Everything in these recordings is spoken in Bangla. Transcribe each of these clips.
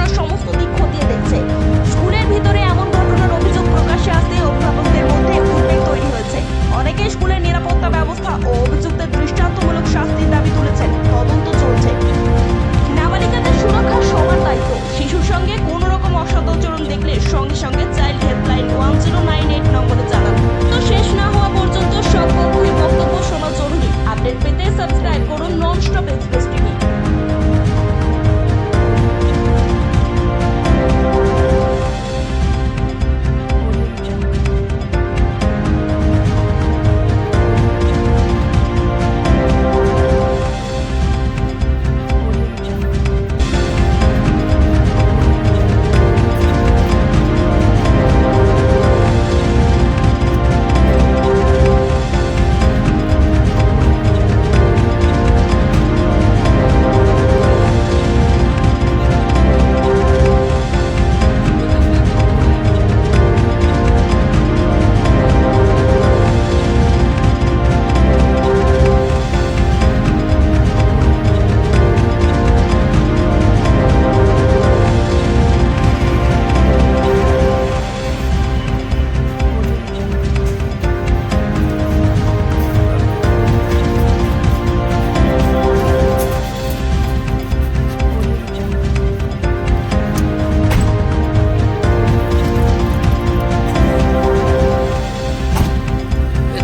পড়াশোনার সমস্ত দিক খতিয়ে দেখছে। স্কুলের ভিতরে এমন ঘটনার অভিযোগ প্রকাশ্যে আসতে অভিভাবকদের মধ্যে উদ্বেগ তৈরি হয়েছে। অনেকে স্কুলের নিরাপত্তা ব্যবস্থা ও অভিযুক্তের দৃষ্টান্তমূলক শাস্তির দাবি তুলেছেন। তদন্ত চলছে। নাবালিকাদের সুরক্ষা সবার দায়িত্ব। শিশুর সঙ্গে কোনো রকম অসদাচরণ দেখলে সঙ্গে সঙ্গে চাইল্ড হেল্পলাইন 1098 নম্বরে জানান। তো শেষ না হওয়া পর্যন্ত সব পক্ষের বক্তব্য শোনা জরুরি। আপডেট পেতে সাবস্ক্রাইব করুন ননস্টপ এক্সপ্রেস টিভি।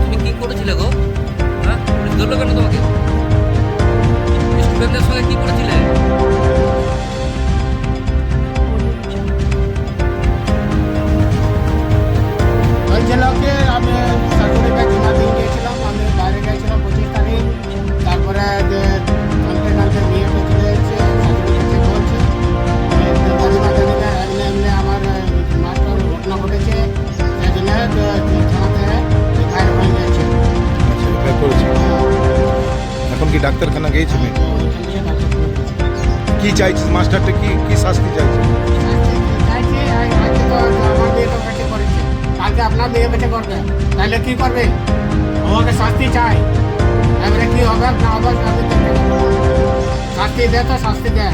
তুমি কি করেছিলে গো? হ্যাঁ, পুলিশ ধরলো কেন তোমাকে? স্টুডেন্টদের সঙ্গে কি করেছিলে? ওই ছেলেকে আমি শাশুড়িকে জমা দিয়ে গিয়েছিলাম। আমি বাইরে গিয়েছিলাম 25 তারিখ। তারপরে যে কালকে মেয়েটা চলে এসেছে, শাশুড়ি কাছে বলছে দাদিমা দাদিমা এমনি এমনি আমার মাস্টার ঘটনা ঘটেছে, সেই জন্য থানাতে এফআইআর হয়ে গেছে। আচ্ছা, এটা করেছে। এখন কি ডাক্তারখানা গিয়েছে মেয়ে? কি চাইছিস মাস্টারটা, কি কি শাস্তি চাইছিস? আমার মেয়েটা কাছে করেছে, কালকে আপনার মেয়ে কাছে করবে, তাহলে কি করবে? আমাকে শাস্তি চাই। এবারে কি হবে না হবে আমি দেখতে পাবো। শাস্তি দে তো শাস্তি দে।